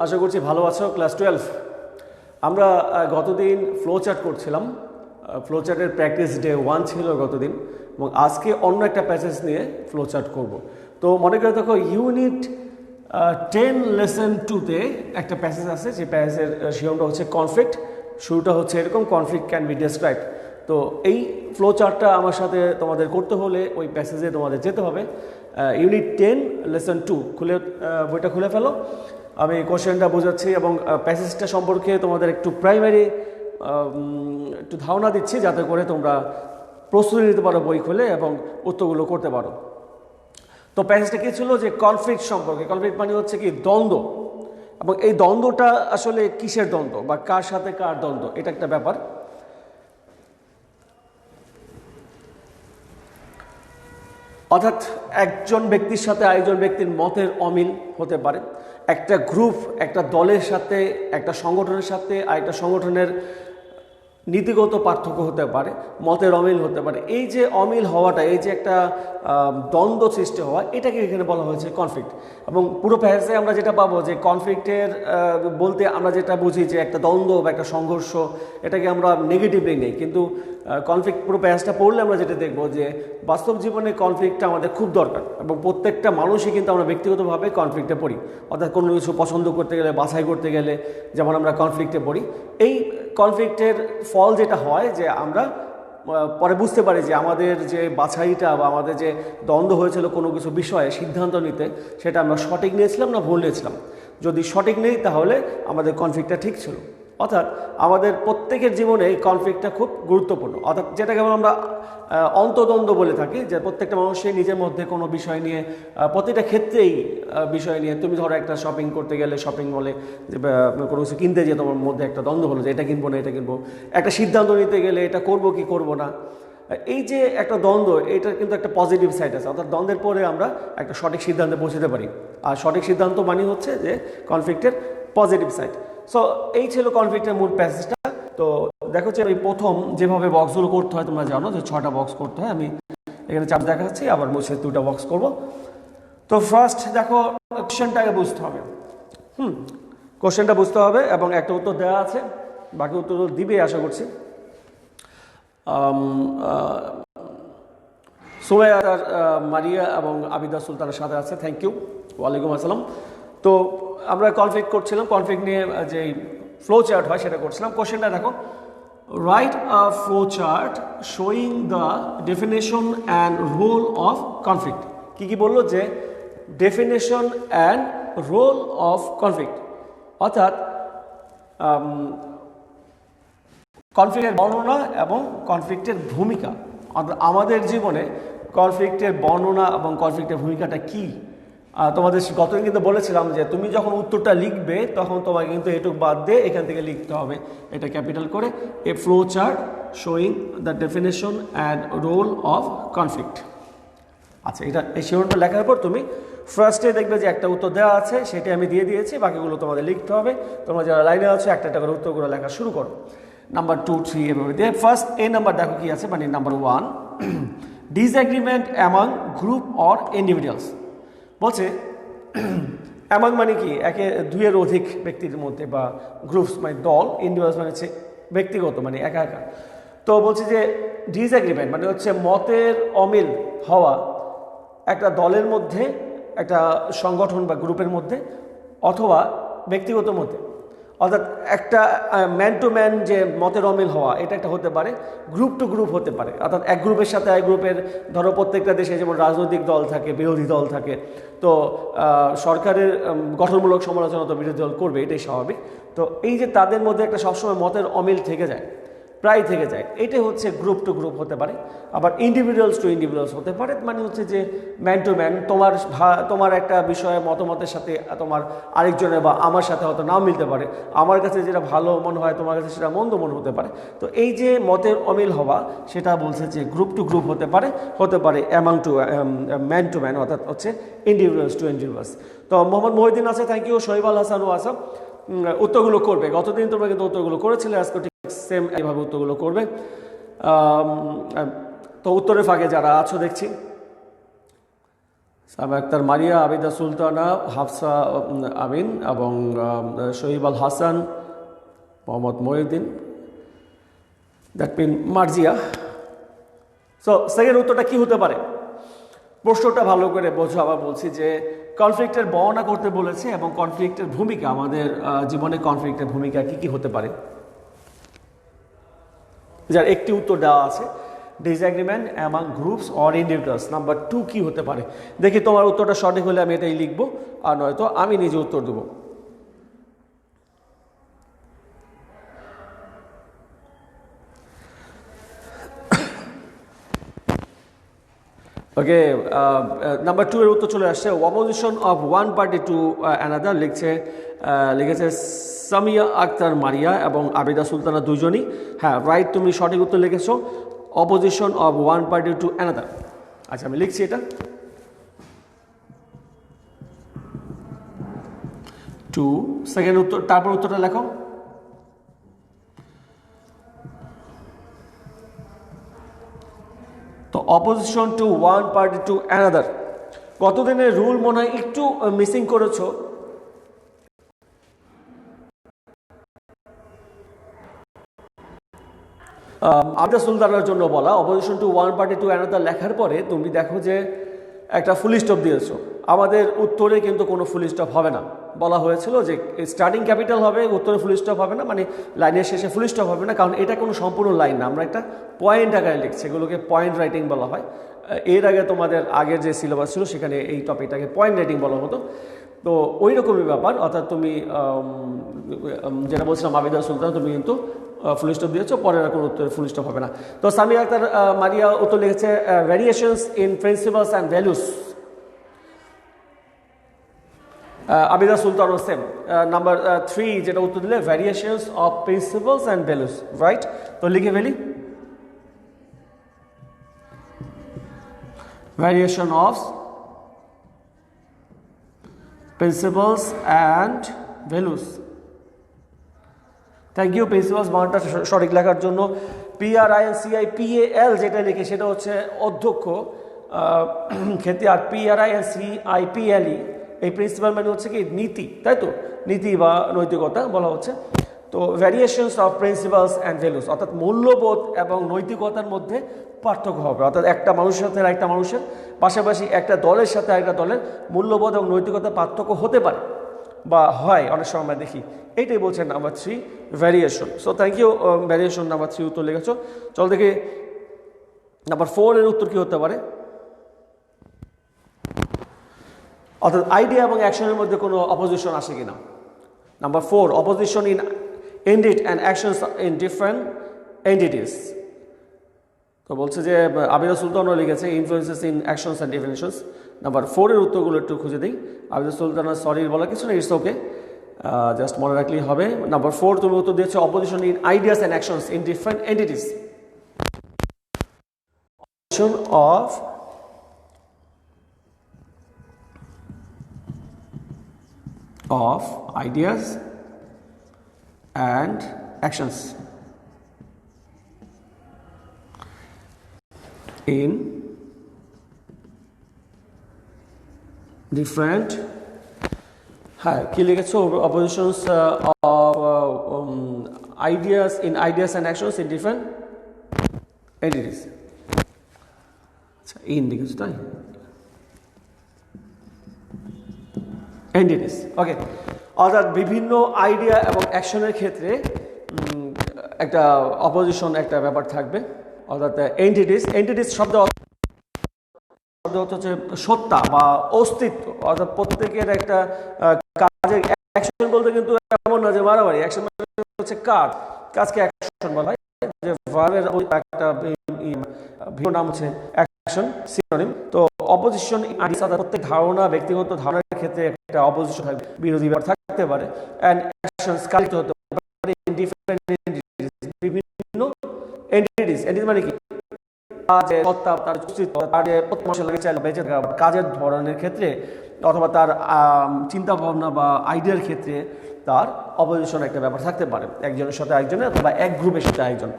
আশা করছি ভালো আছো। ক্লাস 12 আমরা গতদিন ফ্লো চার্ট করছিলাম। ফ্লো চার্টের প্র্যাকটিস ডে 1 ছিল গতদিন, এবং আজকে অন্য একটা প্যাসেজ নিয়ে ফ্লো চার্ট করব। তো মনে করে দেখো, ইউনিট 10 লেসন 2-তে একটা প্যাসেজ আছে, যে প্যাসেজের শিরোনামটা হচ্ছে কনফ্লিক্ট। শুরুটা হচ্ছে এরকম, কনফ্লিক্ট ক্যান বি ডেসক্রাইবড। তো এই ফ্লো চার্টটা আমার সাথে তোমাদের করতে হলে ওই প্যাসেজে তোমাদের যেতে হবে। ইউনিট 10 লেসন 2 বইটা খুলে ফেলো। আমি কোশ্চেনটা বোঝাচ্ছি এবং প্যাসেজটা সম্পর্কে তোমাদের একটু প্রাইমারি একটু ধারণা দিচ্ছি, যাতে করে তোমরা প্রস্তুতি নিতে পারো বই খুলে এবং উত্তরগুলো করতে পারো। তো প্যাসেজটা কী ছিল, যে কনফ্লিক্ট সম্পর্কে। কনফ্লিক্ট মানে হচ্ছে কি দ্বন্দ্ব, এবং এই দ্বন্দ্বটা আসলে কিসের দ্বন্দ্ব বা কার সাথে কার দ্বন্দ্ব, এটা একটা ব্যাপার। অর্থাৎ একজন ব্যক্তির সাথে আরেকজন ব্যক্তির মতের অমিল হতে পারে। একটা গ্রুপ, একটা দলের সাথে, একটা সংগঠনের সাথে আরেকটা সংগঠনের নীতিগত পার্থক্য হতে পারে, মতের অমিল হতে পারে। এই যে অমিল হওয়াটা, এই যে একটা দ্বন্দ্ব সৃষ্টি হওয়া, এটাকে এখানে বলা হয়েছে কনফ্লিক্ট। এবং পুরো প্যাসেজে আমরা যেটা পাবো, যে কনফ্লিক্টের বলতে আমরা যেটা বুঝি যে একটা দ্বন্দ্ব বা একটা সংঘর্ষ, এটাকে আমরা নেগেটিভলি নেই। কিন্তু কনফ্লিক্ট পুরো প্যাসেজটা পড়লে আমরা যেটা দেখবো, যে বাস্তব জীবনে কনফ্লিক্টটা আমাদের খুব দরকার, এবং প্রত্যেকটা মানুষই কিন্তু আমরা ব্যক্তিগতভাবে কনফ্লিক্টে পড়ি। অর্থাৎ কোনো কিছু পছন্দ করতে গেলে, বাছাই করতে গেলে যেমন আমরা কনফ্লিক্টে পড়ি। এই কনফ্লিক্টের ফল যেটা হয়, যে আমরা পরে বুঝতে পারি যে আমাদের যে বাছাইটা বা আমাদের যে দ্বন্দ্ব হয়েছিল কোনো কিছু বিষয়ে সিদ্ধান্ত নিতে, সেটা আমরা সঠিক নিয়েছিলাম না ভুল নিয়েছিলাম। যদি সঠিক নেই, তাহলে আমাদের কনফ্লিক্টটা ঠিক ছিল। অর্থাৎ আমাদের প্রত্যেকের জীবনে এই কনফ্লিক্টটা খুব গুরুত্বপূর্ণ। অর্থাৎ যেটাকে আমরা অন্তদ্বন্দ্ব বলে থাকি, যে প্রত্যেকটা মানুষের নিজের মধ্যে কোনো বিষয় নিয়ে, প্রতিটা ক্ষেত্রেই বিষয় নিয়ে, তুমি ধরো একটা শপিং করতে গেলে, শপিং মলে যে কোনো কিছু কিনতে যেয়ে তোমার মধ্যে একটা দ্বন্দ্ব হলো, যে এটা কিনবো না এটা কিনবো। একটা সিদ্ধান্ত নিতে গেলে, এটা করব কি করব না। এই যে একটা দ্বন্দ্ব, এটার কিন্তু একটা পজিটিভ সাইড আছে। অর্থাৎ দ্বন্দ্বের পরে আমরা একটা সঠিক সিদ্ধান্তে পৌঁছতে পারি। আর সঠিক সিদ্ধান্ত মানে হচ্ছে যে কনফ্লিক্টের পজিটিভ সাইড। সো এই ছিল কনফ্লিক্টের মূল প্যাসেজটা। তো দেখো, যে এই প্রথম যেভাবে বক্সগুলো করতে হয় তোমরা জানো, যে 6টা বক্স করতে হয়। আমি এখানে 4 দেখাচ্ছি, আবার মুছে 2টা বক্স করব। তো ফার্স্ট দেখো, কোশ্চেনটাকে বুঝতে হবে। কোশ্চেনটা বুঝতে হবে, এবং একটা উত্তর দেওয়া আছে, বাকি উত্তর দিবে আশা করছি। সোমাইয়া, মারিয়া এবং আবিদা সুলতানের সাথে আছে। থ্যাংক ইউ, ওয়ালাইকুম আসসালাম। তো আমরা কনফ্লিক্ট করছিলাম, কনফ্লিক্ট নিয়ে যে ফ্লো চার্ট হয় সেটা করছিলাম। কোশ্চেনটা দেখো, write a flow chart showing the definition and role of conflict. কী কী বললো, যে definition and role of conflict, অর্থাৎ কনফ্লিক্টের বর্ণনা এবং কনফ্লিক্টের ভূমিকা। আমাদের জীবনে কনফ্লিক্টের বর্ণনা এবং কনফ্লিক্টের ভূমিকাটা কী, তোমাদের গতদিন কিন্তু বলেছিলাম, যে তুমি যখন উত্তরটা লিখবে তখন তোমাকে কিন্তু এটুক বাদ দিয়ে এখান থেকে লিখতে হবে, এটা ক্যাপিটাল করে, a flow chart showing the definition and role of conflict. আচ্ছা, এটা এই শিরোনামটা লেখার পর তুমি ফার্স্টে দেখবে যে একটা উত্তর দেওয়া আছে, সেটা আমি দিয়ে দিয়েছি, বাকিগুলো তোমাদের লিখতে হবে। তোমরা যারা লাইনে আছো একটা একটা করে উত্তরগুলো লেখা শুরু করো। নাম্বার 2, 3 এভাবে দিয়ে ফার্স্ট এ নাম্বার দেখো কি আছে, মানে number 1, disagreement among group or individuals. বলছে অ্যামং মানে কি, একে দুইয়ের অধিক ব্যক্তির মধ্যে, বা গ্রুপস মানে দল, ইন্ডিভিজুয়ালস মানে হচ্ছে ব্যক্তিগত, মানে একা একা। তো বলছে যে ডিসএগ্রিমেন্ট মানে হচ্ছে মতের অমিল হওয়া একটা দলের মধ্যে, একটা সংগঠন বা গ্রুপের মধ্যে, অথবা ব্যক্তিগত মধ্যে। অর্থাৎ একটা ম্যান টু ম্যান যে মতের অমিল হওয়া, এটা একটা হতে পারে। গ্রুপ টু গ্রুপ হতে পারে, অর্থাৎ এক গ্রুপের সাথে এক গ্রুপের, ধরো প্রত্যেকটা দেশে যেমন রাজনৈতিক দল থাকে, বিরোধী দল থাকে। তো সরকারের গঠনমূলক সমালোচনা তো বিরোধী দল করবে, এটাই স্বাভাবিক। তো এই যে তাদের মধ্যে একটা সবসময় মতের অমিল থেকে যায়, প্রায় থেকে যায়, এটাই হচ্ছে গ্রুপ টু গ্রুপ হতে পারে। আবার ইন্ডিভিজুয়ালস টু ইন্ডিভিজুয়ালস হতে পারে, মানে হচ্ছে যে ম্যান টু ম্যান, তোমার একটা বিষয়ে মতামতের সাথে তোমার আরেকজনের বা আমার সাথে হয়তো নাও মিলতে পারে। আমার কাছে যেটা ভালো মনে হয়, তোমার কাছে সেটা মন্দ মনে হতে পারে। তো এই যে মতের অমিল হওয়া, সেটা বলছে যে গ্রুপ টু গ্রুপ হতে পারে among to man to man, অর্থাৎ হচ্ছে ইন্ডিভিজুয়ালস টু ইন্ডিভিজুয়ালস। তো মোহাম্মদ মহিউদ্দিন আছে, থ্যাংক ইউ। শহীব আল হাসানও আছে। উত্তরগুলো করবে, গতদিন তোমরা কিন্তু উত্তরগুলো করেছিলে, আজকে সেম এইভাবে উত্তরগুলো করবে। তো উত্তরের ফাঁকে যারা আছো দেখছি, সাবা আক্তার মারিয়া, আবিদা সুলতানা, হাফসা আমিন এবং Shahib Al Hasan, Mohammad Mohiuddin, that mean Marjia. So second উত্তরটা কি হতে পারে? প্রশ্নটা ভালো করে বোঝো। আবার বলছি যে কনফ্লিক্টের বর্ণনা করতে বলেছে এবং কনফ্লিক্টের ভূমিকা, আমাদের জীবনে কনফ্লিক্টের ভূমিকা কি কি হতে পারে, যার একটি উত্তর দেওয়া আছে, disagreement among groups or individuals. Number 2 কি হতে পারে? দেখি তোমার উত্তরটা সঠিক হলে আমি এটাই লিখবো, আর নয়তো আমি নিজে উত্তর দেবো। ওকে, নাম্বার 2 এর উত্তর চলে আসছে। Opposition of one party to another লিখেছে সামিয়া আক্তার মারিয়া এবং আবিদা সুলতানা দুজনই। হ্যাঁ, রাইট, তুমি সঠিক উত্তর লিখেছো, opposition of one party to another. আচ্ছা, আমি লিখছি এটা 2 সেকেন্ড উত্তর, তারপর উত্তরটা লেখো। তো opposition two one party to another, কতদিনের রুল মনে হয় একটু মিসিং করেছো। আবিদা সুলতানার জন্য বলা opposition two one party to another লেখার পরে তুমি দেখো যে একটা ফুল স্টপ দিয়েছো। আমাদের উত্তরে কিন্তু কোনো ফুল স্টপ হবে না, বলা হয়েছিল যে স্টার্টিং ক্যাপিটাল হবে, উত্তরে ফুল স্টপ হবে না, মানে লাইনের শেষে ফুল স্টপ হবে না, কারণ এটা কোনো সম্পূর্ণ লাইন না, আমরা একটা পয়েন্ট আকারে লিখছি, এগুলোকে পয়েন্ট রাইটিং বলা হয়। এর আগে তোমাদের আগের যে সিলেবাস ছিল সেখানে এই টপিকটাকে পয়েন্ট রাইটিং বলা হতো। তো ওই রকমই ব্যাপার, অর্থাৎ তুমি যেটা বলছিলাম আবিদা সুলতান, তুমি কিন্তু ফুল স্টপ দিয়েছো, পরের কোনো উত্তরে ফুল স্টপ হবে না। তো সামিয়া আক্তার মারিয়া উত্তর লিখেছে variations in principles and values. Abida Sultan same. Number 3 যেটা উত্তর দিলে variations of principles and values, right. তো লিখে ফেলি variation of principles and values. Thank you principles বানানটা সঠিক লেখার জন্য। PRINCIPAL যেটা লিখে সেটা হচ্ছে অধ্যক্ষ খ্যাতি, আর PRINCIPLE এই প্রিন্সিপাল মানে হচ্ছে কি নীতি, তাই তো, নীতি বা নৈতিকতা বলা হচ্ছে। তো variations of principles and values, অর্থাৎ মূল্যবোধ এবং নৈতিকতার মধ্যে পার্থক্য হবে, অর্থাৎ একটা মানুষের সাথে একটা মানুষের, পাশাপাশি একটা দলের সাথে একটা দলের মূল্যবোধ এবং নৈতিকতার পার্থক্য হতে পারে বা হয় অনেক সময় আমরা দেখি। এইটাই বলছেন number 3 variation. So thank you variation number 3 উত্তর লিখেছো। চল দেখি নাম্বার 4 এর উত্তর কি হতে পারে, অর্থাৎ আইডিয়া এবং অ্যাকশনের মধ্যে কোনো অপোজিশন আসে কিনা। Number 4 opposition in entity and actions in different entities. তো বলছে যে আবিদা সুলতানও লিখেছে influences in actions and differences. Number 4 এর উত্তরগুলো একটু খুঁজে দিই। আবিদা সুলতানের সরি বলার কিছু নেই, ইটস ওকে, জাস্ট মনে রাখলেই হবে। নাম্বার 4 তুমি উত্তর দিয়েছো opposition in ideas and actions in different entities. Opposition of ideas and actions in different কি লিখেছো oppositions of ideas and actions in different entities। আচ্ছা, in লিখেছো তাই, এন্টিটিস। ওকে, অর্থাৎ বিভিন্ন আইডিয়া এবং অ্যাকশনের ক্ষেত্রে একটা অপোজিশন একটা ব্যাপার থাকবে, অর্থাৎ এন্টিটিস শব্দ হচ্ছে সত্তা বা অস্তিত্ব, অর্থাৎ প্রত্যেকের একটা কাজের অ্যাকশন বলতে কিন্তু এমন না যে মারামারি, অ্যাকশন হচ্ছে কাজকে অ্যাকশন বলা হয়, যে ভার্বের একটা ভিন্ন নাম হচ্ছে অ্যাকশন, সিনোনিম। তো অপোজিশন প্রত্যেক ধারণা, ব্যক্তিগত ধারণার ক্ষেত্রে একটা অপোজিশন থাকবে, বিরোধী ব্যাপার থাকতে পারে, এন্ড অ্যাকশনস কালিত হতে পারে ইন ডিফারেন্ট এন্টিটিস, বিভিন্ন এন্টিটিস। এন্টিটিস মানে কি, কাজের সত্তা, তার অস্তিত্ব, তার মানুষের লাগে চাইলে বেঁচে থাকা, কাজের ধরনের ক্ষেত্রে অথবা তার চিন্তা ভাবনা বা আইডিয়ার ক্ষেত্রে তার অপোজিশন একটা ব্যাপার থাকতে পারে, একজনের সাথে একজনের অথবা এক গ্রুপের সাথে একজন।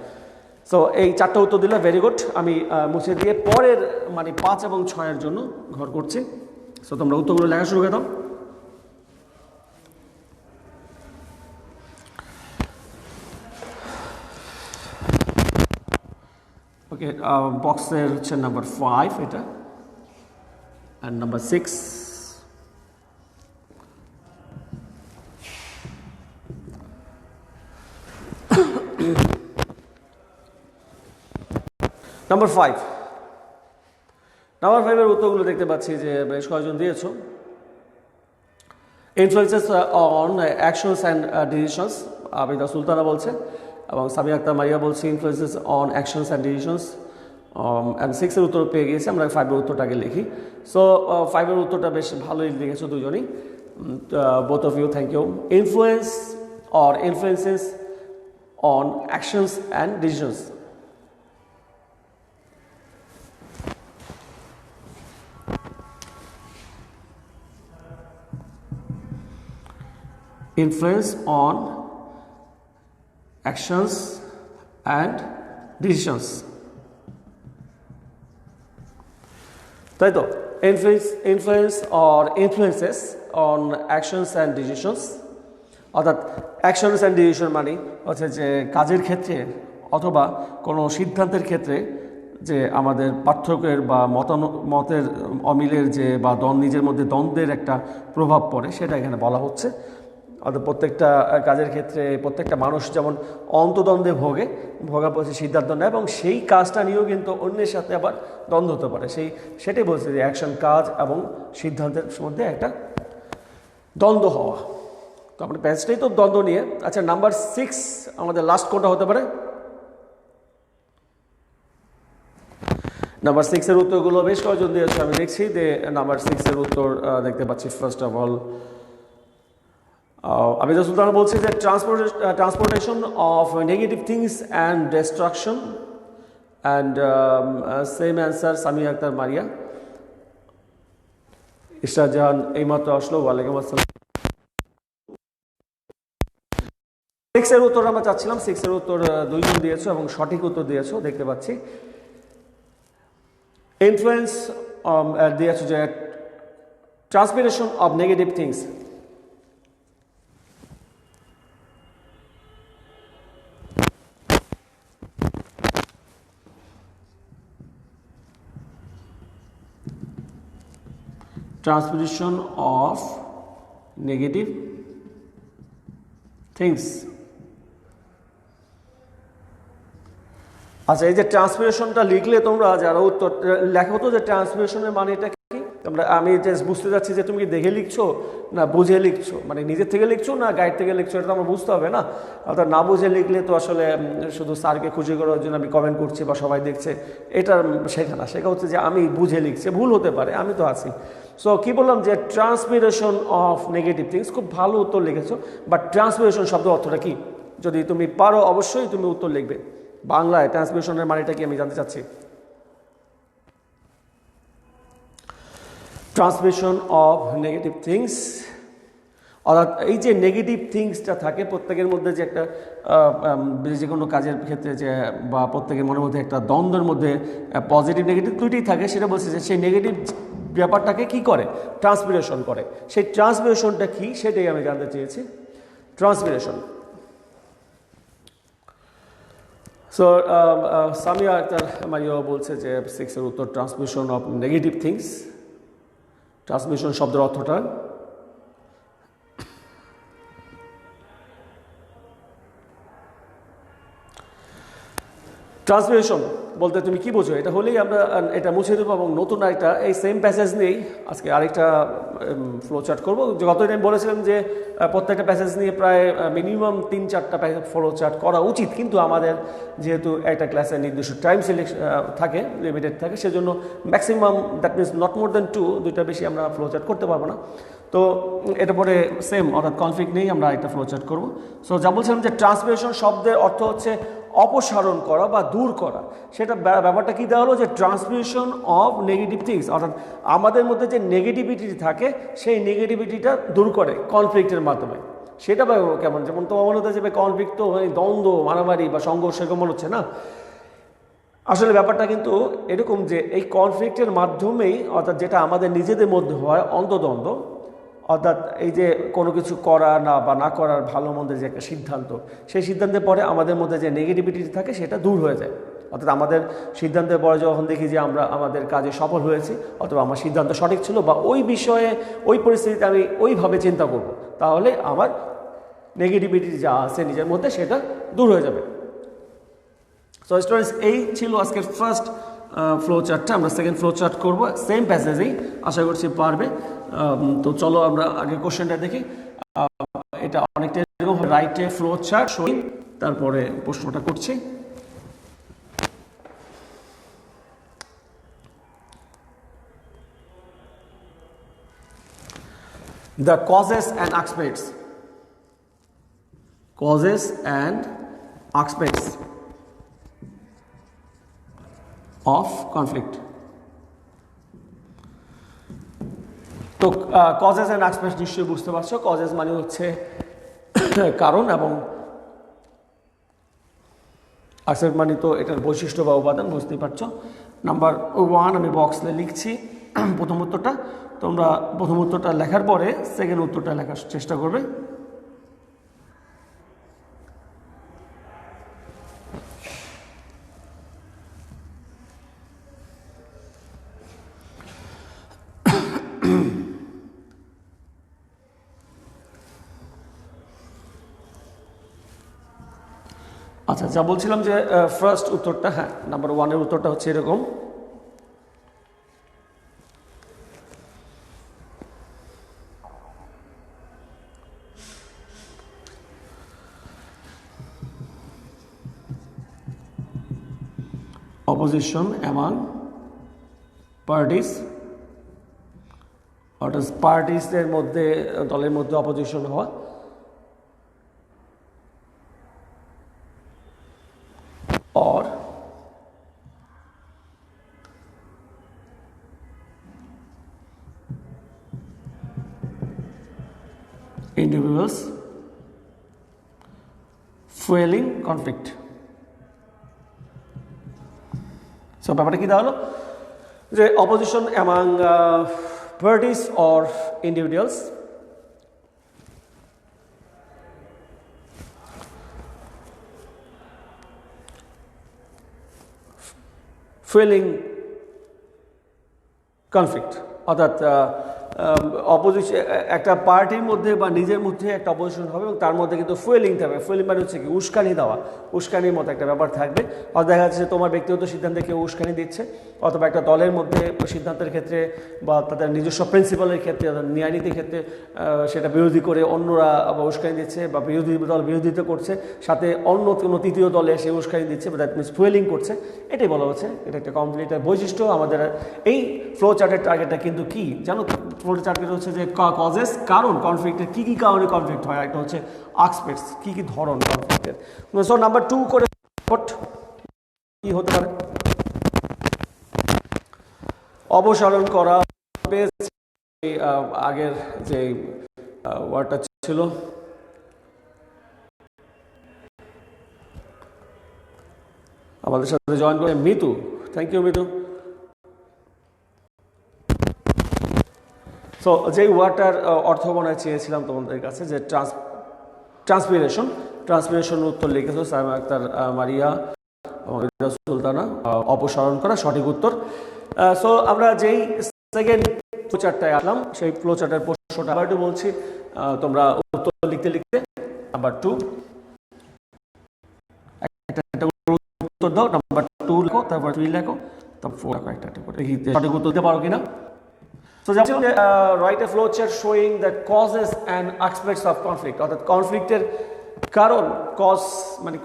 সো এই 4টা উত্তর দিলে ভেরি গুড। আমি মুছে দিয়ে পরের মানে 5 এবং 6 এর জন্য ঘর করছি। সো তোমরা উত্তরগুলো লেখা শুরু করে দাও। ওকে, বক্সের হচ্ছে নাম্বার 5 এটা, আর নাম্বার 6, নাম্বার 5 এর উত্তরগুলো দেখতে পাচ্ছি যে বেশ কয়েকজন দিয়েছ। Influences on actions and decisions, Abida Sultana বলছে, এবং সামিয়া আক্তার মারিয়া বলছে influences on actions and decisions. And 6 উত্তর পেয়ে গিয়েছি, আমরা 5 উত্তরটাকে লিখি। সো 5 উত্তরটা বেশ ভালোই লিখেছো দুজনেই, both of you, thank you. Influence or influences on actions and decisions. Influence on actions and decisions, তাই তো? Influence or influences on actions and decisions, অর্থাৎ অ্যাকশনস অ্যান্ড ডিসিশন মানে হচ্ছে যে কাজের ক্ষেত্রে অথবা কোনো সিদ্ধান্তের ক্ষেত্রে যে আমাদের পার্থক্যের বা মতের অমিলের যে বা নিজের মধ্যে দ্বন্দ্বের একটা প্রভাব পড়ে, সেটা এখানে বলা হচ্ছে। অর্থাৎ প্রত্যেকটা কাজের ক্ষেত্রে প্রত্যেকটা মানুষ যেমন অন্তদ্বন্দ্বে ভোগা পড়ছে সিদ্ধান্ত নেয়, এবং সেই কাজটা নিয়েও কিন্তু অন্যের সাথে আবার দ্বন্দ্ব হতে পারে। সেটাই বলছে যে অ্যাকশন, কাজ এবং সিদ্ধান্তের মধ্যে একটা দ্বন্দ্ব হওয়া। তো আমাদের প্যাসেজটাই তো দ্বন্দ্ব নিয়ে। আচ্ছা, নাম্বার 6 আমাদের লাস্ট কোনটা হতে পারে? নাম্বার 6 এর উত্তরগুলো বেশ কয়েকজন দিয়েছে, আমি দেখছি যে নাম্বার 6 এর উত্তর দেখতে পাচ্ছি। First of all Abida Sultana বলছে যে transportation of negative things and distraction, and same answer Samia Akhtar Maria. Ishrat Jahan এইমাত্র আসলো, ওয়ালাইকুম আসসালাম। 6 এর উত্তর আমরা চাচ্ছিলাম, 6 এর উত্তর দুইজন দিয়েছো এবং সঠিক উত্তর দিয়েছো দেখতে পাচ্ছি। ইনফ্লুয়েন্স দিয়েছো যে transpiration of negative things. Transpiration of negative things. আচ্ছা, এই যে ট্রান্সপিরেশনটা লিখলে তোমরা যারা উত্তর লেখো তো, যে ট্রান্সপিরেশনের মানে এটা কি? আমি জাস্ট বুঝতে যাচ্ছি যে তুমি কি দেখে লিখছো না বুঝে লিখছো, মানে নিজের থেকে লিখছো না গাইড থেকে লিখছো, এটা তো আমার বুঝতে হবে না। অর্থাৎ না বুঝে লিখলে তো আসলে শুধু স্যারকে খুশি করার জন্য আমি কমেন্ট করছি বা সবাই দেখছে, এটা শেখা না। শেখা হচ্ছে যে আমি বুঝে লিখছি, ভুল হতে পারে, আমি তো আছি। সো কি বললাম যে ট্রান্সপিরেশন অফ নেগেটিভ থিংস। খুব ভালো উত্তর লিখেছো, বাট ট্রান্সপিরেশন শব্দ অর্থটা কি? যদি তুমি পারো অবশ্যই তুমি উত্তর লিখবে। বাংলায় ট্রান্সপিরেশনের মানেটা কি আমি জানতে চাচ্ছি। ট্রান্সমিশন অফ নেগেটিভ থিংস, অর্থাৎ এই যে নেগেটিভ থিংসটা থাকে প্রত্যেকের মধ্যে, যে একটা যে কোনো কাজের ক্ষেত্রে যে বা প্রত্যেকের মনের মধ্যে একটা দ্বন্দ্বের মধ্যে পজিটিভ নেগেটিভ দুইটাই থাকে, সেটা বলছে যে সেই নেগেটিভ ব্যাপারটাকে কি করে? ট্রান্সপিরেশন করে। সেই ট্রান্সপিরেশনটা কি সেটাই আমি জানতে চেয়েছি। ট্রান্সপিরেশন। সো সামিয়া আক্তার মারিয়া বলছে যে 6 এর উত্তর transmission of negative things. Transmission শব্দের অর্থটা ট্রান্সমিশন বলতে তুমি কি বোঝো? এটা হলেই আমরা এটা মুছে দেবো এবং নতুন একটা এই সেম প্যাসেজ নিয়েই আজকে আরেকটা ফ্লো চার্ট করবো। গতদিন আমি বলেছিলাম যে প্রত্যেকটা প্যাসেজ নিয়ে প্রায় মিনিমাম 3-4টা ফ্লো চার্ট করা উচিত, কিন্তু আমাদের যেহেতু একটা ক্লাসে নির্দিষ্ট টাইম থাকে, লিমিটেড থাকে, সেজন্য maximum that means not more than 2, দুইটা বেশি আমরা ফ্লো চার্ট করতে পারবো না। তো এটা পরে সেম অর্থাৎ কনফ্লিক্ট নিয়েই আমরা একটা ফ্লো চার্ট করবো। সো যা বলছিলাম যে ট্রান্সপিরেশন শব্দের অর্থ হচ্ছে অপসারণ করা বা দূর করা। সেটা ব্যাপারটা কী দেওয়া হলো যে ট্রান্সমিশন অফ নেগেটিভ থিংস, অর্থাৎ আমাদের মধ্যে যে নেগেটিভিটি থাকে সেই নেগেটিভিটিটা দূর করে কনফ্লিক্টের মাধ্যমে। সেটা কেমন? যেমন তোমার মনে হতে যাবে কনফ্লিক্ট তো দ্বন্দ্ব, মারামারি বা সংঘর্ষ, মনে হচ্ছে না? আসলে ব্যাপারটা কিন্তু এরকম যে এই কনফ্লিক্টের মাধ্যমেই, অর্থাৎ যেটা আমাদের নিজেদের মধ্যে হয় অন্তদ্বন্দ্ব, অর্থাৎ এই যে কোনো কিছু করা না বা না করার ভালো মন্দের যে একটা সিদ্ধান্ত, সেই সিদ্ধান্তের পরে আমাদের মধ্যে যে নেগেটিভিটি থাকে সেটা দূর হয়ে যায়। অর্থাৎ আমাদের সিদ্ধান্তের পরে যখন দেখি যে আমরা আমাদের কাজে সফল হয়েছি, অথবা আমার সিদ্ধান্ত সঠিক ছিল, বা ওই বিষয়ে ওই পরিস্থিতিতে আমি ওইভাবে চিন্তা করব, তাহলে আমার নেগেটিভিটি যা আছে নিজের মধ্যে সেটা দূর হয়ে যাবে। সো স্টুডেন্টস, এই ছিল আজকের ফার্স্ট ফ্লো চার্টটা। আমরা সেকেন্ড ফ্লো চার্ট করবো সেম প্যাসেজেই, আশা করছি পারবে। তো চলো আমরা আগে কোশ্চেনটা দেখি। এটা অনেকটা এরকম রাইটে ফ্লো চার্ট শোয়িং, তারপরে প্রশ্নটা করছি। The causes and aspects. Causes and aspects of conflict. তো কজেস অ্যান্ড আস্পেক্টস নিশ্চয়ই বুঝতে পারছো। কজেস মানে হচ্ছে কারণ, এবং আস্পেক্ট মানে তো এটার বৈশিষ্ট্য বা উপাদান, বুঝতেই পারছো। নাম্বার 1 আমি বক্সে লিখছি প্রথম উত্তরটা। তোমরা প্রথম উত্তরটা লেখার পরে সেকেন্ড উত্তরটা লেখার চেষ্টা করবে। আচ্ছা, যা বলছিলাম যে ফার্স্ট উত্তরটা, হ্যাঁ, নাম্বার 1-এর উত্তরটা হচ্ছে এরকম। অপোজিশন অ্যামাং পার্টিস, অর্থাৎ পার্টিসের মধ্যে, দলের মধ্যে অপোজিশন হওয়া, or individuals fueling conflict. So ব্যাপারটা কি তাহলে, যে opposition among parties or individuals fuelling conflict, অর্থাৎ অপোজিশন একটা পার্টির মধ্যে বা নিজের মধ্যে একটা অপোজিশন হবে, এবং তার মধ্যে কিন্তু ফুয়েলিং থাকবে। ফুয়েলিং মানে হচ্ছে কি, উস্কানি দেওয়া, উস্কানির মতো একটা ব্যাপার থাকবে। আর দেখা যাচ্ছে তোমার ব্যক্তিগত সিদ্ধান্তে কেউ উস্কানি দিচ্ছে, অথবা একটা দলের মধ্যে সিদ্ধান্তের ক্ষেত্রে বা তাদের নিজস্ব প্রিন্সিপালের ক্ষেত্রে, ন্যায় নীতির ক্ষেত্রে সেটা বিরোধী করে অন্যরা আবার উস্কানি দিচ্ছে, বা বিরোধী দল বিরোধিতা করছে, সাথে অন্য কোনো তৃতীয় দলে সে উস্কানি দিচ্ছে, বা দ্যাট মিনস ফুয়েলিং করছে। এটাই বলা হচ্ছে, এটা একটা কমপ্লিটের বৈশিষ্ট্য। আমাদের এই ফ্লো চার্টের টার্গেটটা কিন্তু কি জানো? ফ্লো চার্টের হচ্ছে যে কজেস, কারণ কনফ্লিক্টের কী কী কারণে কনফ্লিক্ট হয়, একটা হচ্ছে আস্পেক্টস, কী কী ধরন কনফ্লিক্টের। সো নাম্বার 2 করে কি হতে পারে? অপসারণ করা। আগের যে ওয়ার্ডটা ছিল, আমাদের সাথে জয়েন করে Mitu, thank you Mitu. So যে ওয়ার্ডটার অর্থ মনে চেয়েছিলাম তোমাদের কাছে, যে ট্রান্সপিরেশন উত্তর লিখেছো সাইমা আক্তার, মারিয়া, সুলতানা। অপসারণ করা সঠিক উত্তর। সো আমরা যেই সেকেন্ড ফ্লো চার্টটায় আসলাম, সেই ফ্লো চার্টের প্রশ্নটা আবার একটু বলছি, তোমরা উত্তর লিখতে লিখতে নাম্বার 2 একটা উত্তর দাও, নাম্বার 2 লেখো, তারপর 3 লেখো, তারপর 4 লেখো, একটা করে সঠিক উত্তর দিতে পারো কিনা। So write a flow chart showing the causes and aspects of conflict, অর্থাৎ কনফ্লিক্টের কারণ, কজ মানে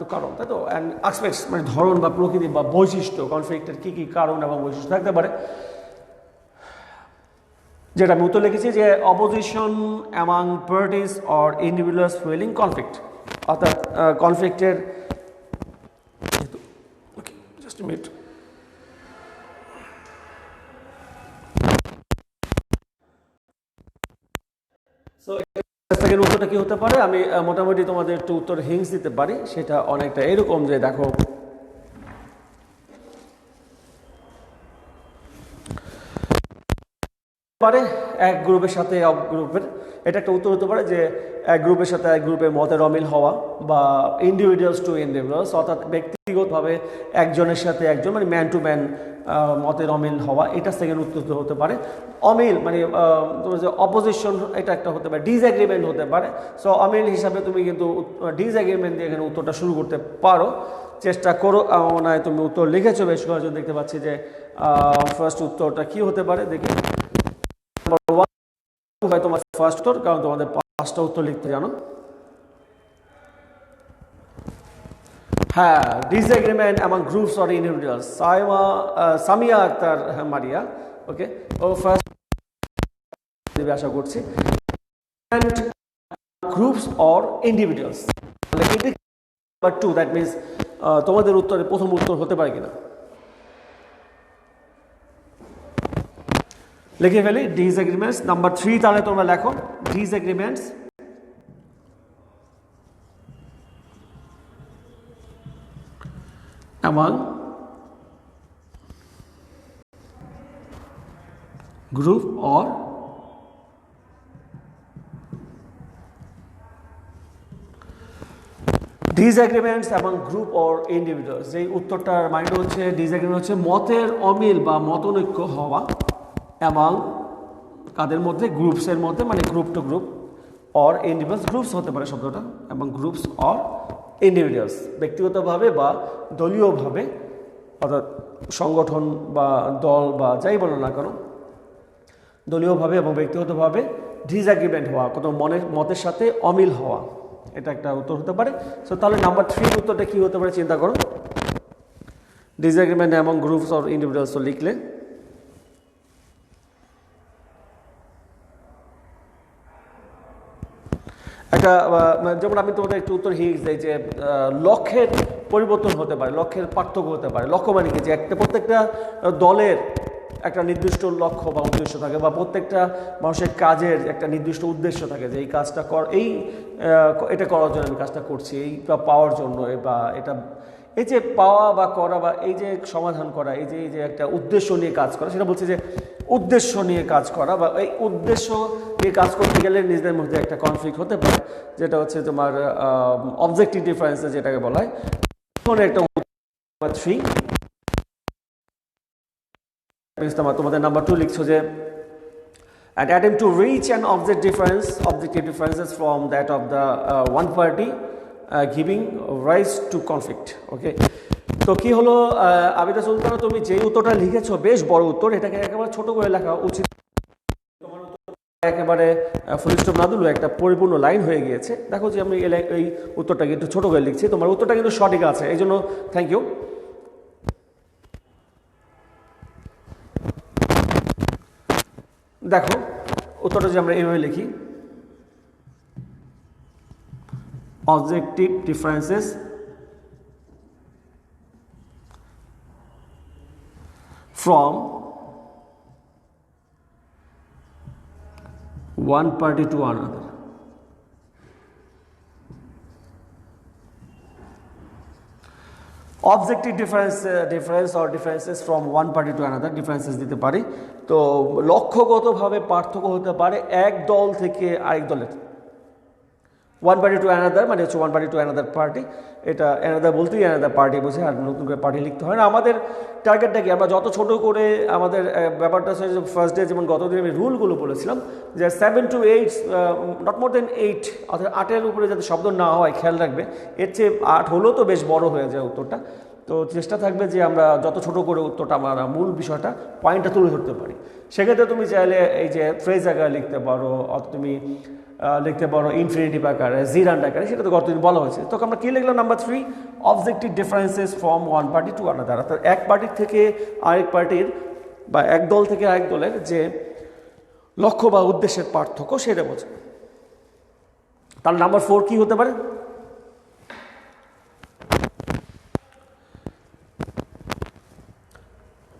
তো কারণ, তাই তো, অ্যান্ড অ্যাসপেক্টস মানে ধরন বা প্রকৃতি বা বৈশিষ্ট্য, কনফ্লিক্টের কী কী কারণ এবং বৈশিষ্ট্য থাকতে পারে। যেটা আমি উত্তর লিখেছি যে opposition among parties or individuals fuelling conflict, অর্থাৎ কনফ্লিক্টের, জাস্ট এ মিনিট, সেকেন্ড উত্তরটা কি হতে পারে? আমি মোটামুটি তোমাদের একটু উত্তর হিংস দিতে পারি। সেটা অনেকটা এরকম যে দেখো, পারে এক গ্রুপের সাথে এক গ্রুপের, এটা একটা উত্তর হতে পারে যে এক গ্রুপের সাথে এক গ্রুপের মতের অমিল হওয়া, বা ইন্ডিভিজুয়ালস টু ইন্ডিভিজুয়ালস, অর্থাৎ ব্যক্তিগতভাবে একজনের সাথে একজন, মানে ম্যান টু ম্যান মতের অমিল হওয়া, এটা সেকেন্ড উত্তর হতে পারে। অমিল মানে অপোজিশন, এটা একটা হতে পারে। ডিসএগ্রিমেন্ট হতে পারে। সো অমিল হিসাবে তুমি কিন্তু ডিসএগ্রিমেন্ট দিয়ে এখানে উত্তরটা শুরু করতে পারো, চেষ্টা করো। মনে হয় তুমি উত্তর লিখেছো বেশ কয়েকজন, দেখতে পাচ্ছি যে ফার্স্ট উত্তরটা কি হতে পারে দেখি। হয় তোমার ফার্স্ট উত্তর, কারণ তোমাদের 5টা উত্তর লিখতে জানো। হ্যাঁ, disagreement among groups or individuals, Samia Akhtar Maria, okay, ও ফার্স্ট দেবে আশা করছি। গ্রুপস অর ইন্ডিভিজুয়ালস, তাহলে এটা নাম্বার 2, দ্যাট মিনস তোমাদের উত্তরে প্রথম উত্তর হতে পারে কিনা লিখে ফেলি। ডিসএগ্রিমেন্টস নাম্বার 3, তাহলে তোমরা লেখো ডিসএগ্রিমেন্টস among group or ডিসএগ্রিমেন্টস among group or individuals, যেই উত্তরটার মাইন্ড হচ্ছে ডিসএগ্রিমেন্ট হচ্ছে মতের অমিল বা মতনৈক্য হওয়া among কাদের মধ্যে, গ্রুপসের মধ্যে, মানে group to group, or individuals, groups হতে পারে শব্দটা, এবং গ্রুপস অর ইন্ডিভিজুয়ালস, ব্যক্তিগতভাবে বা দলীয়ভাবে, অর্থাৎ সংগঠন বা দল বা যাই বলো না কেন, দলীয়ভাবে এবং ব্যক্তিগতভাবে ডিসএগ্রিমেন্ট হওয়া, কোনো মতের সাথে অমিল হওয়া, এটা একটা উত্তর হতে পারে। সো তাহলে নাম্বার 3 উত্তরটা কি হতে পারে চিন্তা করো। Disagreement among groups or individuals লিখলে একটা, যেমন আমি তোমাদের একটু উত্তর হিস দেয় যে লক্ষ্যের পরিবর্তন হতে পারে, লক্ষ্যের পার্থক্য হতে পারে। লক্ষ্য মানে কি, যে একটা প্রত্যেকটা দলের একটা নির্দিষ্ট লক্ষ্য বা উদ্দেশ্য থাকে, বা প্রত্যেকটা মানুষের কাজের একটা নির্দিষ্ট উদ্দেশ্য থাকে, যে এই কাজটা এটা করার জন্য আমি কাজটা করছি, এইটা পাওয়ার জন্য, বা এটা এই যে পাওয়া বা করা, বা এই যে সমাধান করা, এই যে একটা উদ্দেশ্য নিয়ে কাজ করা, সেটা বলছে যে উদ্দেশ্য নিয়ে কাজ করা, বা এই উদ্দেশ্য নিয়ে কাজ করতে গেলে নিজেদের মধ্যে একটা কনফ্লিক্ট হতে পারে, যেটা হচ্ছে তোমার অবজেক্টিভ ডিফারেন্সে যেটাকে বলা হয়। একটা 3 তোমাদের নাম্বার 2 লিখছো যে an attempt to reach an objective differences from that of the one party giving rise to conflict, okay? তো কি হলো আবিদা সুলতানা, তুমি যে উত্তরটা লিখেছো বেশ বড় উত্তর, এটাকে একেবারে ছোট করে লেখা উচিত। তোমার উত্তর একেবারে ফুল স্টপ না দিলেও একটা পরিপূর্ণ লাইন হয়ে গিয়েছে। দেখো যে আমি এই উত্তরটাকে একটু ছোট করে লিখছি, তোমার উত্তরটা কিন্তু সঠিক আছে, এই জন্য থ্যাংক ইউ। দেখো উত্তরটা যে আমরা এইভাবে লিখি, objective differences from one party to another. Objective difference or differences from one party to another, differences দিতে পারি। তো লক্ষ্যগতভাবে পার্থক্য হতে পারে এক দল থেকে আরেক দলের। ওয়ান পার্টি টু অ্যানাদার মানে হচ্ছে one party to another party, এটা অ্যানাদার বলতেই অ্যানাদার পার্টি বোঝে, আর নতুন করে পার্টি লিখতে হয় না। আমাদের টার্গেটটা কি, আমরা যত ছোটো করে আমাদের ব্যাপারটা হচ্ছে, ফার্স্ট ডে যেমন গতদিন আমি রুলগুলো বলেছিলাম যে 7 to 8, নট মোর দেন 8, অর্থাৎ 8-এর উপরে যাতে শব্দ না হয় খেয়াল রাখবে। এর চেয়ে 8 হলেও তো বেশ বড় হয়ে যায় উত্তরটা। তো চেষ্টা থাকবে যে আমরা যত ছোট করে উত্তরটা আমরা মূল বিষয়টা পয়েন্টটা তুলে ধরতে পারি। সেক্ষেত্রে তুমি চাইলে এই যে ফ্রেজ আকারে লিখতে পারো, অথবা তুমি লিখতে পারো ইনফিনিটিভ আকারে, জিরান্ড আকারে, সেটা তো গতদিন বলা হয়েছে। তো আমরা কী লিখলাম number 3, objective differences from one party to another, অর্থাৎ এক পার্টির থেকে আরেক পার্টির বা এক দল থেকে আরেক দলের যে লক্ষ্য বা উদ্দেশ্যের পার্থক্য সেটা বোঝে। তাহলে নাম্বার 4 কী হতে পারে?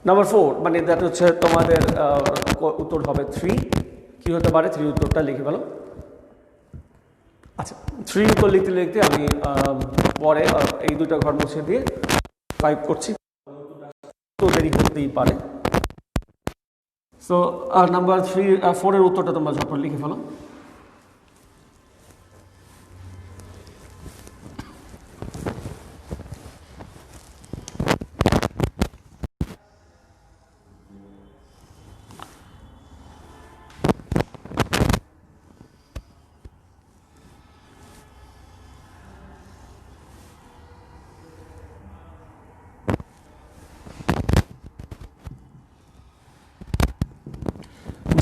নাম্বার 4 মানে দ্যাট হচ্ছে তোমাদের উত্তর হবে 3। কী হতে পারে 3 উত্তরটা লিখে ফেলো। আচ্ছা, 3 উত্তর লিখতে লিখতে আমি পরে এই দুটো ঘর মুছে দিয়ে 5 করছি, তো দেরি হতেই পারে। সো নাম্বার 4 এর উত্তরটা তোমরা ঝটপট লিখে ফেলো।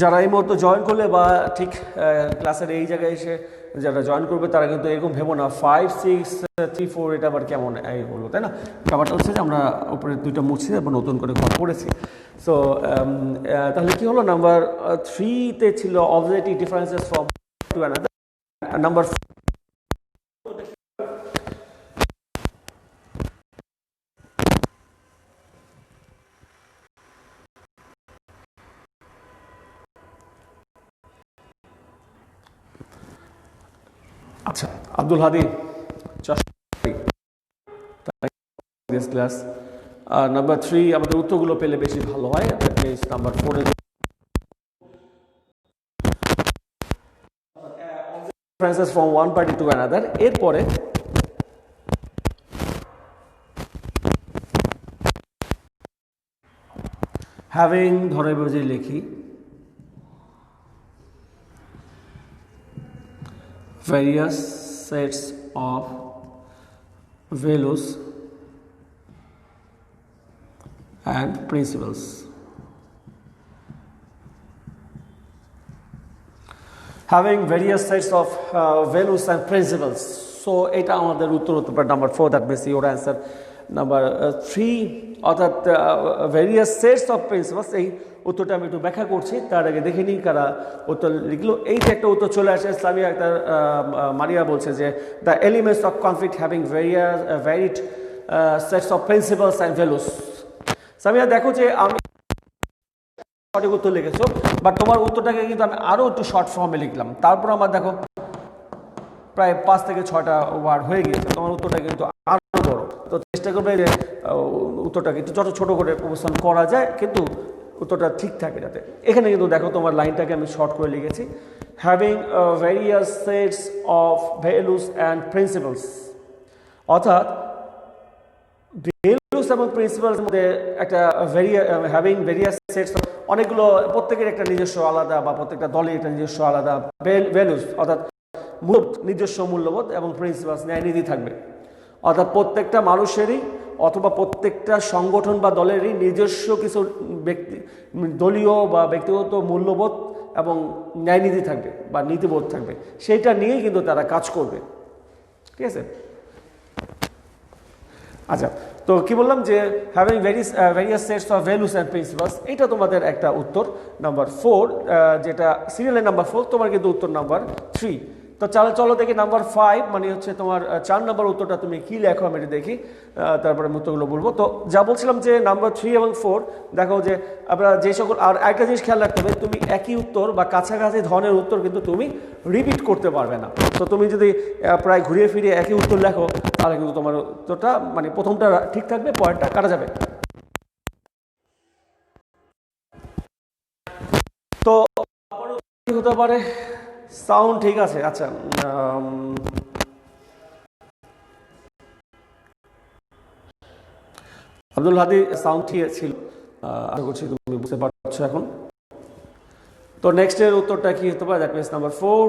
যারা এই মুহূর্তে জয়েন করলে বা ঠিক ক্লাসের এই জায়গায় এসে যারা জয়েন করবে তারা কিন্তু এরকম ভেবো না 5, 6, 3, 4 এটা আবার কেমন এই হলো, তাই না? ব্যাপারটা হচ্ছে যে আমরা উপরে 2টা মুছছি এবং নতুন করে ঘর করেছি। সো তাহলে কি হলো, নাম্বার 3-তে ছিল objective differences from to another. Number আচ্ছা, আব্দুল হাদি ক্লাস নাম্বার 3 আমাদের উত্তরগুলো পেলে বেশি ভালো হয়। দ্যাট মিন্স নাম্বার 4 এর differences from one party to another. এরপরে হ্যাভিং ধরে বুঝে লিখি various sets of values and principles. Having various sets of values and principles. So এটা আমাদের উত্তর হতে পারে number 4, that means your answer number 3, অর্থাৎ ভেরিয়াস সেটস অফ প্রিন্সিপালস। এই উত্তরটা আমি একটু ব্যাখ্যা করছি, তার আগে দেখে নিই কারা উত্তর লিখলো। এই যে একটা উত্তর চলে আসে, সামিয়া আক্তার মারিয়া বলছে যে the elements of conflict having varied sets of principles and values. Samia দেখো যে আমি সঠিক উত্তর লিখেছো, বাট তোমার উত্তরটাকে কিন্তু আমি আরও একটু শর্ট ফর্মে লিখলাম। তারপর আমার দেখো প্রায় 5 থেকে 6টা ওয়ার্ড হয়ে গিয়েছে, তোমার উত্তরটা কিন্তু আরও বড়। তো চেষ্টা করবে যে উত্তরটাকে একটু যত ছোটো করে উপস্থাপন করা যায়, কিন্তু উত্তরটা ঠিক থাকে যাতে। এখানে কিন্তু দেখো তোমার লাইনটাকে আমি শর্ট করে লিখেছি, having various sets of values and principles. অর্থাৎ ভ্যালুস এবং প্রিন্সিপালসের মধ্যে একটা হ্যাভিং ভেরিয়াস সেটস, অনেকগুলো, প্রত্যেকের একটা নিজস্ব আলাদা বা প্রত্যেকটা দলের একটা নিজস্ব আলাদা ভ্যালুস অর্থাৎ নিজস্ব মূল্যবোধ এবং প্রিন্সিপালস ন্যায়নীতি থাকবে। অর্থাৎ প্রত্যেকটা মানুষেরই অথবা প্রত্যেকটা সংগঠন বা দলেরই নিজস্ব কিছু দলীয় বা ব্যক্তিগত মূল্যবোধ এবং ন্যায়নীতি থাকবে বা নীতিবোধ থাকবে, সেইটা নিয়েই কিন্তু তারা কাজ করবে। ঠিক আছে? আচ্ছা, তো কি বললাম যে having various sets of values and principles, এটা তোমাদের একটা উত্তর নাম্বার 4, যেটা সিরিয়ালের নাম্বার 4, তোমার কিন্তু উত্তর নাম্বার 3। তো চলো দেখি নাম্বার 5, মানে হচ্ছে তোমার 4 নম্বর উত্তরটা তুমি কি লেখো আমি দেখি, তারপরে আমি উত্তরগুলো বলবো। তো যা বলছিলাম যে নাম্বার 3 এবং 4 দেখো যে আমরা যে সকল, আর একটা জিনিস খেয়াল রাখতে হবে, তুমি একই উত্তর বা কাছাকাছি ধরনের উত্তর কিন্তু তুমি রিপিট করতে পারবে না। তো তুমি যদি প্রায় ঘুরিয়ে ফিরিয়ে একই উত্তর লেখো তাহলে কিন্তু তোমার উত্তরটা, মানে প্রথমটা ঠিক থাকবে, পয়েন্টটা কাটা যাবে। তো কি হতে পারে, সাউন্ড ঠিক আছে? আচ্ছা, আব্দুল হাদি সাউন্ড ঠিক ছিল, আশা করছি তুমি বুঝতে পারছো এখন। তো নেক্সটের উত্তরটা কি হতে পারে, that means number 4।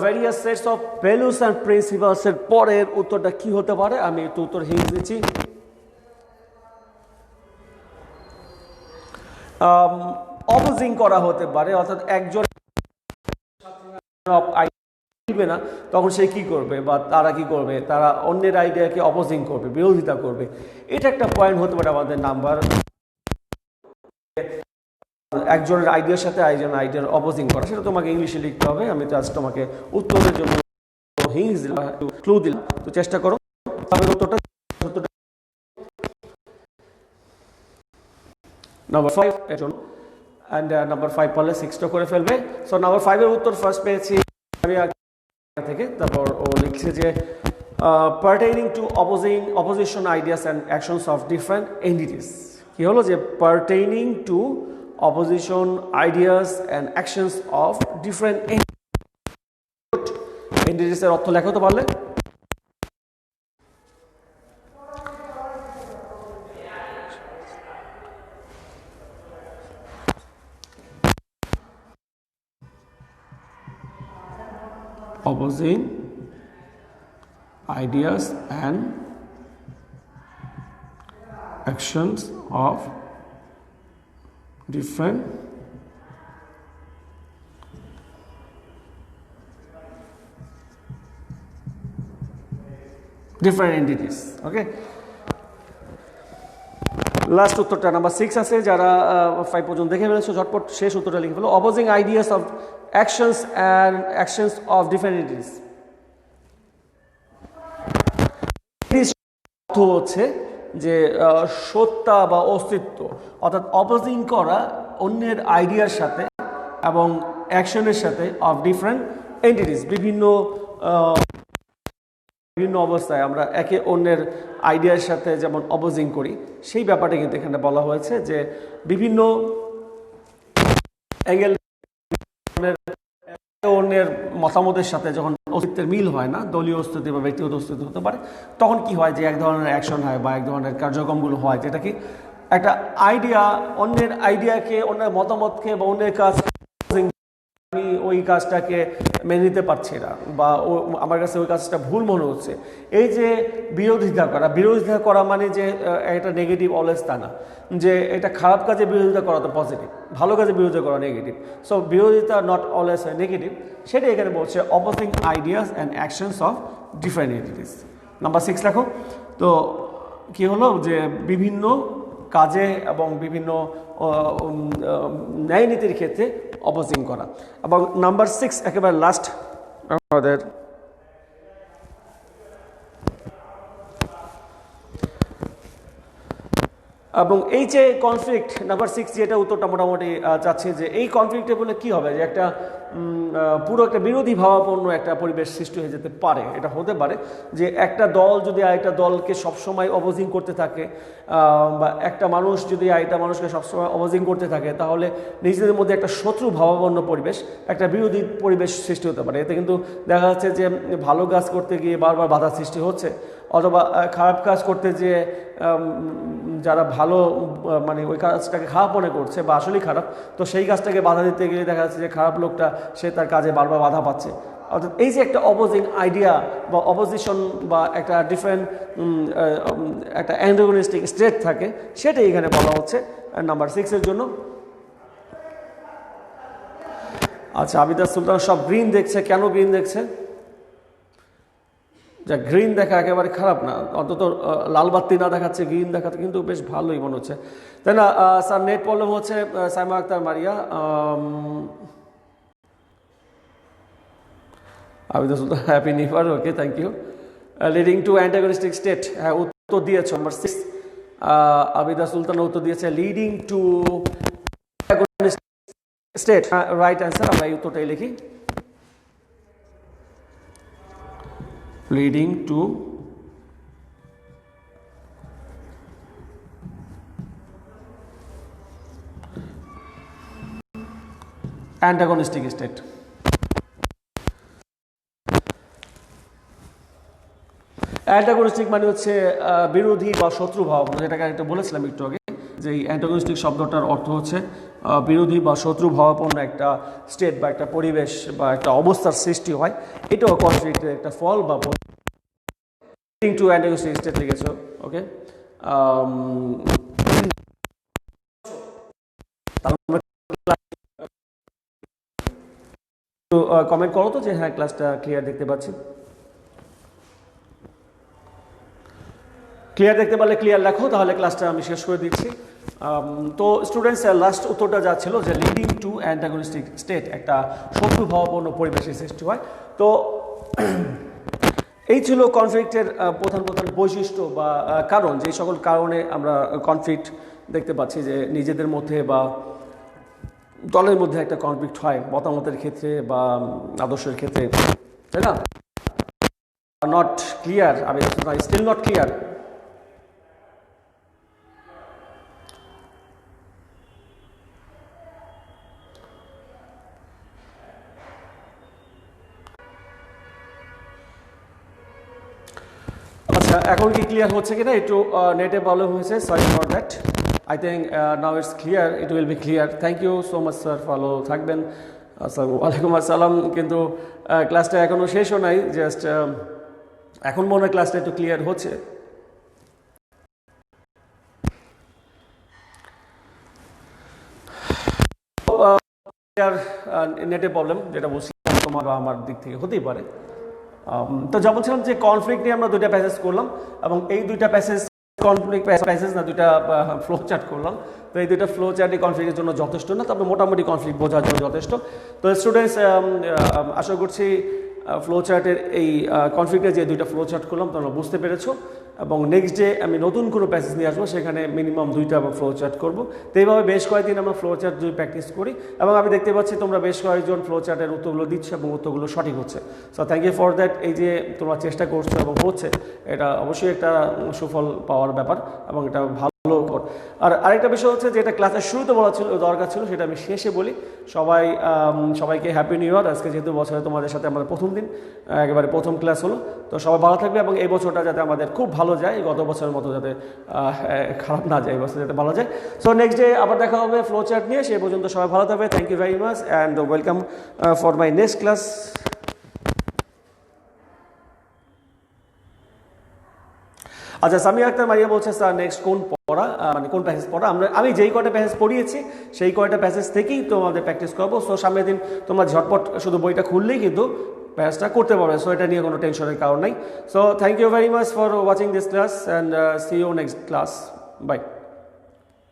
Various sets of values and principles এর পরের উত্তরটা কি হতে পারে, আমি একটু উত্তর হিন্ট দিচ্ছি। অপোজিং করা হতে পারে, অর্থাৎ একজন মিলবে না তখন সে কি করবে বা তারা কি করবে, তারা অন্যের আইডিয়াকে অপোজিং করবে, বিরোধিতা করবে। এটা একটা পয়েন্ট হতে পারে আমাদের নাম্বার, একজনের আইডিয়ার সাথে আরেকজনের আইডিয়ার অপোজিং করা। সেটা তোমাকে ইংলিশে লিখতে হবে। আমি তো আজ তোমাকে উত্তরের জন্য হিন্টস দিলাম, ক্লু দিলাম, তো চেষ্টা করো। উত্তরটা নাম্বার 5 এর জন্য অ্যান্ড নাম্বার 5 পড়লে 6টা করে ফেলবে। সো নাম্বার 5-এর উত্তর ফার্স্ট পেয়েছি আমি থেকে। তারপর ও লিখছে যে pertaining to opposition ideas and actions of different entities. কি হলো যে pertaining to opposition ideas and actions of different এন্টিটিসের অর্থ লেখো তো পারলে। Opposing ideas and actions of different entities. Okay, last উত্তরটা নাম্বার 6 আছে, যারা 5 পর্যন্ত দেখে ফেলেছো ঝটপট শেষ উত্তরটা লিখে ফেলো। Opposing ideas of actions of different entities অর্থ হচ্ছে যে সত্তা বা অস্তিত্ব, অর্থাৎ অপোজিং করা অন্যের আইডিয়ার সাথে এবং অ্যাকশনের সাথে অফ ডিফারেন্ট এন্টিটিস। বিভিন্ন অবস্থায় আমরা একে অন্যের আইডিয়ার সাথে যেমন অপোজিং করি, সেই ব্যাপারটা কিন্তু এখানে বলা হয়েছে যে বিভিন্ন অ্যাঙ্গেল অন্যের মতামতের সাথে যখন অস্তিত্বের মিল হয় না, দলীয় অস্তিত্ব বা ব্যক্তিগত অস্তিত্ব হতে পারে, তখন কি হয় যে এক ধরনের অ্যাকশন হয় বা এক ধরনের কার্যক্রমগুলো হয়, যেটা কি একটা আইডিয়া অন্যের আইডিয়াকে, অন্যের মতামতকে বা অন্যের কাজ, আমি ওই কাজটাকে মেনে নিতে পারছি না বা আমার কাছে ওই কাজটা ভুল মনে হচ্ছে। এই যে বিরোধিতা করা মানে যে এটা নেগেটিভ অলওয়েজ তা না, যে এটা খারাপ কাজে বিরোধিতা করা তো পজিটিভ, ভালো কাজে বিরোধিতা করা নেগেটিভ। সো বিরোধিতা নট অলওয়েজ নেগেটিভ, সেটা এখানে বলছে opposing ideas and actions of different entities. Number 6 লেখো তো। কি হলো যে বিভিন্ন কাজে এবং বিভিন্ন ন্যায় নীতির ক্ষেত্রে অপোজিং করা। এবং নাম্বার 6 একেবারে লাস্ট আমাদের এবং এই যে কনফ্লিক্ট নাম্বার 6 যেটা উত্তরটা মোটামুটি চাচ্ছে যে এই কনফ্লিক্টে বলে কি হবে যে একটা পুরো একটা বিরোধী ভাবাপন্ন একটা পরিবেশ সৃষ্টি হয়ে যেতে পারে। এটা হতে পারে যে একটা দল যদি আরেকটা দলকে সবসময় অপোজিং করতে থাকে বা একটা মানুষ যদি আরেকটা মানুষকে সবসময় অপোজিং করতে থাকে, তাহলে নিজেদের মধ্যে একটা শত্রু ভাবাপন্ন পরিবেশ, একটা বিরোধী পরিবেশ সৃষ্টি হতে পারে। এতে কিন্তু দেখা যাচ্ছে যে ভালো কাজ করতে গিয়ে বারবার বাধা সৃষ্টি হচ্ছে, অথবা খারাপ কাজ করতে যে যারা ভালো মানে ওই কাজটাকে খারাপ মনে করছে বা আসলেই খারাপ, তো সেই কাজটাকে বাধা দিতে গেলে দেখা যাচ্ছে যে খারাপ লোকটা সে তার কাজে বারবার বাধা পাচ্ছে। অর্থাৎ এই যে একটা অপোজিং আইডিয়া বা অপোজিশন বা একটা ডিফারেন্ট একটা অ্যান্টাগনিস্টিক স্টেট থাকে, সেটাই এখানে বলা হচ্ছে নাম্বার 6-এর জন্য। আচ্ছা, আবিদা সুলতান সব গ্রিন দেখছে, কেন গ্রিন দেখছে? যা গ্রিন দেখা একেবারে খারাপ না, অন্তত লাল বাতি না দেখাচ্ছে, গ্রিন দেখাতে কিন্তু বেশ ভালোই মনে হচ্ছে, তাই না? স্যার নেট প্রবলেম হচ্ছে। Saima Akhtar Maria, Abida Sultan happy new year, okay thank you. Leading to antagonistic state, হ্যাঁ উত্তর দিয়েছ নাম্বার 6। আবিদা সুলতান উত্তর দিয়েছে leading to state, right answer. আমরা এই উত্তরটাই লিখি, leading to antagonistic state। Antagonistic মানে হচ্ছে বিরোধী বা শত্রু ভাব, যেটাকে একটা বলেছিলাম একটু আগে, যে এই অ্যান্টাগনিস্টিক শব্দটার অর্থ হচ্ছে বিরোধী বা শত্রু ভাবাপন্ন একটা স্টেট বা একটা পরিবেশ বা একটা অবস্থার সৃষ্টি হয়। এটাও কনফ্লিক্টের একটা ফল বা টু অ্যান্টাগনিস্টিক স্টেট লিখেছো, ওকে। কমেন্ট করো তো যে হ্যাঁ ক্লাসটা ক্লিয়ার দেখতে পাচ্ছি। ক্লিয়ার দেখতে পারলে ক্লিয়ার লেখো, তাহলে ক্লাসটা আমি শেষ করে দিচ্ছি। তো স্টুডেন্টস লাস্ট উত্তরটা যা ছিল যে লিডিং টু অ্যান্টাগনিস্টিক স্টেট, একটা শত্রু ভাবাপন্ন পরিবেশের সৃষ্টি হয়। তো এই ছিল কনফ্লিক্টের প্রধান বৈশিষ্ট্য বা কারণ, যে সকল কারণে আমরা কনফ্লিক্ট দেখতে পাচ্ছি, যে নিজেদের মধ্যে বা দলের মধ্যে একটা কনফ্লিক্ট হয় মতামতের ক্ষেত্রে বা আদর্শের ক্ষেত্রে, তাই না? নট ক্লিয়ার, আমি স্টিল নট ক্লিয়ার। আচ্ছা, এখন কি ক্লিয়ার হচ্ছে কিনা? একটু নেটে প্রবলেম হয়েছে, sorry for that. I think now it's clear, it will be clear. Thank you so much sir, ভালো থাকবেন। আসসালামু আলাইকুম আসসালাম। কিন্তু ক্লাসটা এখনও শেষও নাই, জাস্ট এখন মনে হয় ক্লাসটা একটু ক্লিয়ার হচ্ছে। নেটে প্রবলেম যেটা বলছিলাম, তোমার বা আমার দিক থেকে হতেই পারে। তো যা বলছিলাম যে কনফ্লিক্ট নিয়ে আমরা দুইটা প্যাসেজ করলাম, এবং এই দুইটা প্যাসেজ কনফ্লিক্ট প্যাসেজ না, দুইটা ফ্লো চার্ট করলাম। তো এই দুইটা ফ্লো চার্টই কনফ্লিক্টের জন্য যথেষ্ট না, তবে মোটামুটি কনফ্লিক্ট বোঝার জন্য যথেষ্ট। তো স্টুডেন্টস, আশা করছি ফ্লো চার্টের এই কনফ্লিক্টের যে দুইটা ফ্লো চার্ট করলাম তোমরা বুঝতে পেরেছো, এবং নেক্সট ডে আমি নতুন কোনো প্যাসেজ নিয়ে আসবো, সেখানে মিনিমাম দুইটা ফ্লো চার্ট করবো। তো এইভাবে বেশ কয়েকদিন আমরা ফ্লো চার্ট প্র্যাকটিস করি, এবং আমি দেখতে পাচ্ছি তোমরা বেশ কয়েকজন ফ্লো চার্টের উত্তরগুলো দিচ্ছ এবং উত্তরগুলো সঠিক হচ্ছে। So thank you for that. এই যে তোমরা চেষ্টা করছো এবং হচ্ছে, এটা অবশ্যই একটা সুফল পাওয়ার ব্যাপার, এবং এটা ভালো। আর আরেকটা বিষয় হচ্ছে, যেটা ক্লাসের শুরুতে বলা ছিল দরকার ছিল, সেটা আমি শেষে বলি। সবাইকে হ্যাপি নিউ ইয়ার। আজকে যেহেতু বছরে তোমাদের সাথে আমাদের প্রথম দিন, একেবারে প্রথম ক্লাস হলো, তো সবাই ভালো থাকবে, এবং এই বছরটা যাতে আমাদের খুব ভালো যায়, গত বছরের মতো যাতে খারাপ না যায়, এই বছর যাতে ভালো যায়। সো নেক্সট ডে আবার দেখা হবে ফ্লো চার্ট নিয়ে, সেই পর্যন্ত সবাই ভালো থাকবে। Thank you very much and welcome for my next class. আচ্ছা, সামিয়া আক্তার মারিয়া বলছে স্যার নেক্সট কোন পড়া, মানে কোন প্যাসেজ পড়া? আমি যেই কয়টা প্যাসেজ পড়িয়েছি সেই কয়টা প্যাসেজ থেকেই তোমাদের প্র্যাকটিস করবো। সো সামনের দিন তোমরা ঝটপট শুধু বইটা খুললেই কিন্তু প্যাসেজটা করতে পারবে। সো এটা নিয়ে কোনো টেনশনের কারণ নাই। So thank you very much for watching this class and see you next class. By.